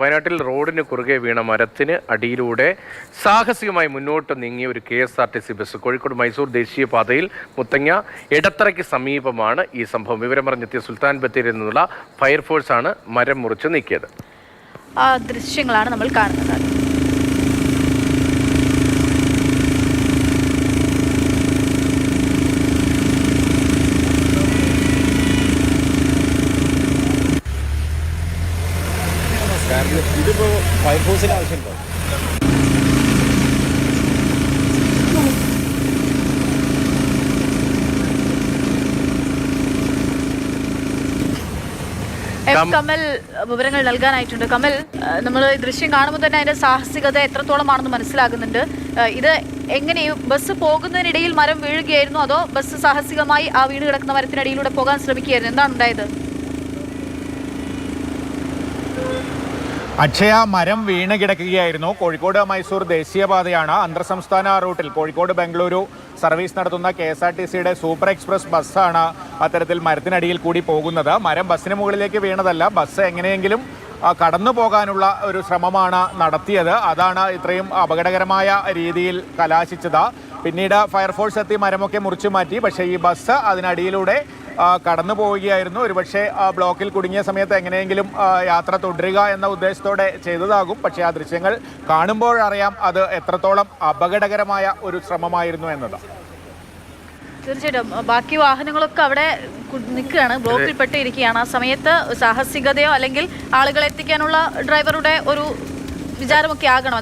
വയനാട്ടിൽ റോഡിന് കുറുകെ വീണ മരത്തിന് അടിയിലൂടെ സാഹസികമായി മുന്നോട്ട് നീങ്ങിയ ഒരു KSRTC ബസ് കോഴിക്കോട് മൈസൂർ ദേശീയപാതയിൽ മുത്തങ്ങ എടത്തറയ്ക്ക് സമീപമാണ് ഈ സംഭവം. വിവരമറിഞ്ഞെത്തിയ സുൽത്താൻ ബത്തേരിയിൽ നിന്നുള്ള ഫയർഫോഴ്സാണ് മരം മുറിച്ച് നീക്കിയത്. ആ ദൃശ്യങ്ങളാണ് നമ്മൾ കാണുന്നത്. ഇതിപ്പോ ഫയർഫോഴ്സിന് ആവശ്യമുണ്ടോ? കമൽ വിവരങ്ങൾ നൽകാനായിട്ടുണ്ട്. കമൽ, നമ്മൾ ദൃശ്യം കാണുമ്പോൾ തന്നെ അതിന്റെ സാഹസികത എത്രത്തോളമാണെന്ന് മനസ്സിലാകുന്നുണ്ട്. ഇത് എങ്ങനെയും ബസ് പോകുന്നതിനിടയിൽ മരം വീഴുകയായിരുന്നു, അതോ ബസ് സാഹസികമായി ആ വീണ് കിടക്കുന്ന മരത്തിനടിയിലൂടെ പോകാൻ ശ്രമിക്കുകയായിരുന്നു? എന്താണ് ഉണ്ടായത്? അക്ഷയ, മരം വീണ് കിടക്കുകയായിരുന്നു. കോഴിക്കോട് മൈസൂർ ദേശീയപാതയാണ്. അന്തർ സംസ്ഥാന റൂട്ടിൽ കോഴിക്കോട് ബംഗളൂരു സർവീസ് നടത്തുന്ന KSRTCയുടെ സൂപ്പർ എക്സ്പ്രസ് ബസ്സാണ് അത്തരത്തിൽ മരത്തിനടിയിൽ കൂടി പോകുന്നത്. മരം ബസ്സിന് മുകളിലേക്ക് വീണതല്ല, ബസ് എങ്ങനെയെങ്കിലും കടന്നു പോകാനുള്ള ഒരു ശ്രമമാണ് നടത്തിയത്. അതാണ് ഇത്രയും അപകടകരമായ രീതിയിൽ കലാശിച്ചത്. പിന്നീട് ഫയർഫോഴ്സ് എത്തി മരമൊക്കെ മുറിച്ചു മാറ്റി. പക്ഷേ ഈ ബസ് അതിനടിയിലൂടെ കടന്നു പോവുകയായിരുന്നു. ഒരുപക്ഷെ ബ്ലോക്കിൽ കുടുങ്ങിയ സമയത്ത് എങ്ങനെയെങ്കിലും യാത്ര തുടരുക എന്ന ഉദ്ദേശത്തോടെ ചെയ്തതാകും. പക്ഷേ ആ ദൃശ്യങ്ങൾ കാണുമ്പോഴറിയാം അത് എത്രത്തോളം അപകടകരമായ ഒരു ശ്രമമായിരുന്നു എന്നത്. തീർച്ചയായിട്ടും ബാക്കി വാഹനങ്ങളൊക്കെ അവിടെ നിൽക്കുകയാണ്, ബ്ലോക്കിൽ പെട്ടിരിക്കുകയാണ്. ആ സമയത്ത് സാഹസികതയോ അല്ലെങ്കിൽ ആളുകളെ എത്തിക്കാനുള്ള ഡ്രൈവറുടെ ഒരു വിചാരമൊക്കെ ആകണം.